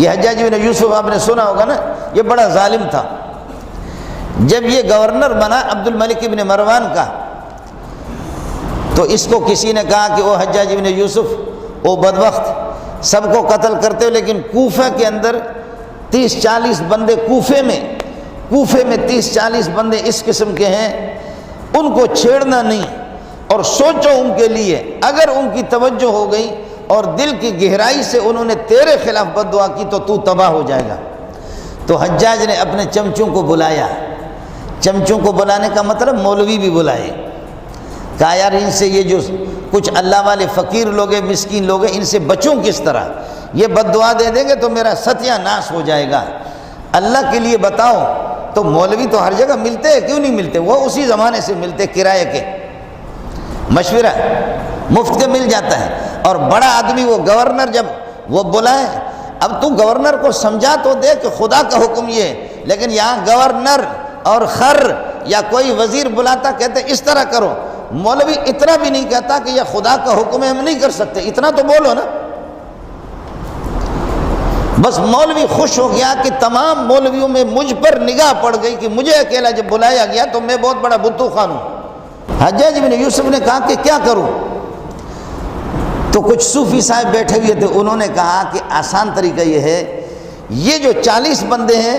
یہ حجاج بن یوسف آپ نے سنا ہوگا نا، یہ بڑا ظالم تھا۔ جب یہ گورنر بنا عبد الملک ابن مروان کا، تو اس کو کسی نے کہا کہ وہ حجاج بن یوسف وہ بدبخت سب کو قتل کرتے ہو، لیکن کوفہ کے اندر 30-40 بندے کوفے میں 30-40 بندے اس قسم کے ہیں، ان کو چھیڑنا نہیں، اور سوچو ان کے لیے اگر ان کی توجہ ہو گئی اور دل کی گہرائی سے انہوں نے تیرے خلاف بد دعا کی تو تباہ ہو جائے گا۔ تو حجاج نے اپنے چمچوں کو بلایا، چمچوں کو بلانے کا مطلب مولوی بھی بلائے، کہا یار ان سے یہ جو کچھ اللہ والے فقیر لوگ ہیں، مسکین لوگ ہیں، ان سے بچوں کس طرح، یہ بد دعا دے دیں گے تو میرا ستیہ ناش ہو جائے گا، اللہ کے لیے بتاؤ۔ تو مولوی تو ہر جگہ ملتے ہیں، کیوں نہیں ملتے، وہ اسی زمانے سے ملتے، کرائے کے، مشورہ مفت کے مل جاتا ہے۔ اور بڑا آدمی وہ گورنر جب وہ بلائے، اب تو گورنر کو سمجھا تو دے کہ خدا کا حکم یہ ہے، لیکن یہاں گورنر اور خر یا کوئی وزیر بلاتا کہتے اس طرح کرو، مولوی اتنا بھی نہیں کہتا کہ یہ خدا کا حکم ہے ہم نہیں کر سکتے، اتنا تو بولو نا۔ بس مولوی خوش ہو گیا کہ تمام مولویوں میں مجھ پر نگاہ پڑ گئی کہ مجھے اکیلا جب بلایا گیا تو میں بہت بڑا بتو خان ہوں۔ حجاج بن یوسف نے کہا کہ کیا کروں، تو کچھ صوفی صاحب بیٹھے ہوئے تھے، انہوں نے کہا کہ آسان طریقہ یہ ہے، یہ جو 40 بندے ہیں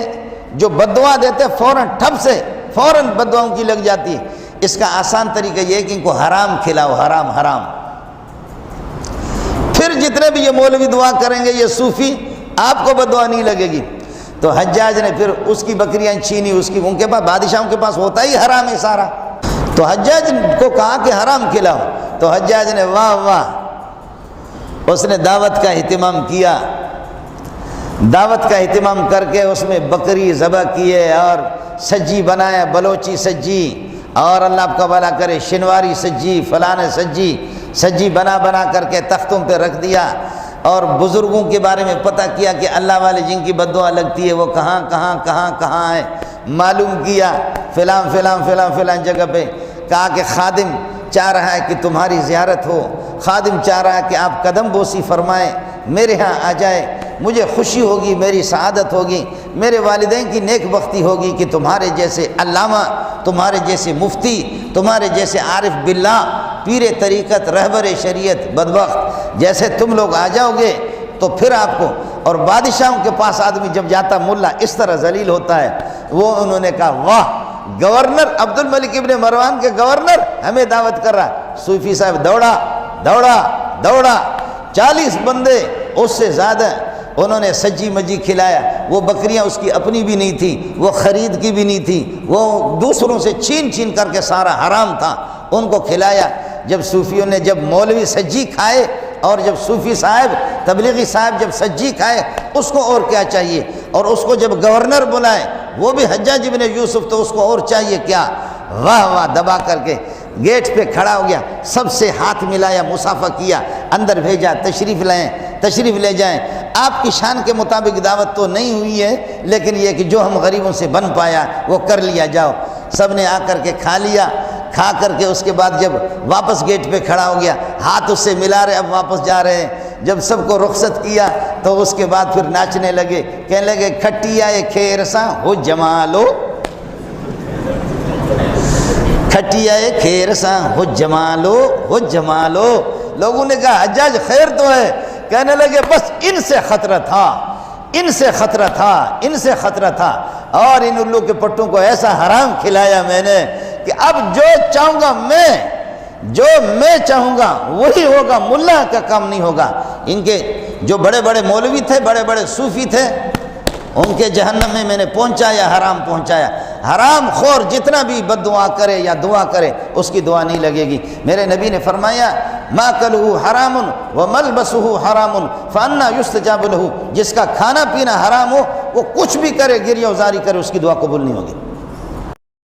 جو بد دعا دیتے فوراً ٹھپ سے فوراً بد دعاؤں کی لگ جاتی ہے، اس کا آسان طریقہ یہ ہے کہ ان کو حرام کھلاؤ، حرام، پھر جتنے بھی یہ مولوی دعا کریں گے یہ صوفی آپ کو بد دعا نہیں لگے گی۔ تو حجاج نے پھر اس کی بکریاں چھینی، ان کے پاس بادشاہوں کے پاس ہوتا ہی حرام ہے سارا، تو حجاج کو کہا کہ حرام کھلاؤ، تو حجاج نے واہ واہ، اس نے دعوت کا اہتمام کیا، دعوت کا اہتمام کر کے اس میں بکری ذبح کیے اور سجی بنایا، بلوچی سجی، اور اللہ آپ کا بھلا کرے شنواری سجی، فلاں سجی بنا کر کے تختوں پہ رکھ دیا، اور بزرگوں کے بارے میں پتہ کیا کہ اللہ والے جن کی بد دعا لگتی ہے وہ کہاں ہے، معلوم کیا فلاں جگہ پہ، کہا کہ خادم چاہ رہا ہے کہ تمہاری زیارت ہو، خادم چاہ رہا ہے کہ آپ قدم بوسی فرمائیں، میرے ہاں آ جائے، مجھے خوشی ہوگی، میری سعادت ہوگی، میرے والدین کی نیک بختی ہوگی کہ تمہارے جیسے علامہ، تمہارے جیسے مفتی، تمہارے جیسے عارف باللہ، پیر طریقت، رہبر شریعت بدبخت جیسے تم لوگ آ جاؤ گے تو پھر آپ کو۔ اور بادشاہوں کے پاس آدمی جب جاتا ملا اس طرح ذلیل ہوتا ہے، وہ انہوں نے کہا واہ، گورنر عبد الملک ابن مروان کے گورنر ہمیں دعوت کر رہا۔ صوفی صاحب دوڑا 40 بندے اس سے زیادہ انہوں نے سجی مجی کھلایا، وہ بکریاں اس کی اپنی بھی نہیں تھی، وہ خرید کی بھی نہیں تھی، وہ دوسروں سے چھین کر کے سارا حرام تھا، ان کو کھلایا۔ جب صوفیوں نے جب مولوی سجی کھائے اور جب صوفی صاحب تبلیغی صاحب جب سجی کھائے اس کو اور کیا چاہیے، اور اس کو جب گورنر بلائے وہ بھی حجاج بن یوسف تو اس کو اور چاہیے کیا، واہ دبا کر کے گیٹ پہ کھڑا ہو گیا، سب سے ہاتھ ملایا، مصافحہ کیا، اندر بھیجا، تشریف لے جائیں، آپ کی شان کے مطابق دعوت تو نہیں ہوئی ہے لیکن یہ کہ جو ہم غریبوں سے بن پایا وہ کر لیا، جاؤ۔ سب نے آ کر کے کھا لیا، کھا کر کے اس کے بعد جب واپس گیٹ پہ کھڑا ہو گیا، ہاتھ اس سے ملا رہے، اب واپس جا رہے ہیں، جب سب کو رخصت کیا تو اس کے بعد پھر ناچنے لگے، کہنے لگے کھٹیا کھیرساں ہو جمالو، کھٹیا کھیرساں ہو جمالو۔ لوگوں نے کہا حجاج خیر تو ہے، کہنے لگے بس ان سے خطرہ تھا، اور ان الو کے پٹوں کو ایسا حرام کھلایا میں نے کہ اب جو میں چاہوں گا وہی ہوگا، ملا کا کام نہیں ہوگا۔ ان کے جو بڑے بڑے مولوی تھے، بڑے بڑے صوفی تھے، ان کے جہنم میں نے حرام پہنچایا۔ حرام خور جتنا بھی بد دعا کرے یا دعا کرے اس کی دعا نہیں لگے گی۔ میرے نبی نے فرمایا ماکلہ حرام وملبسہ حرام فانا یستجاب لہ، جس کا کھانا پینا حرام ہو وہ کچھ بھی کرے، گریہ وزاری کرے، اس کی دعا قبول نہیں ہوگی۔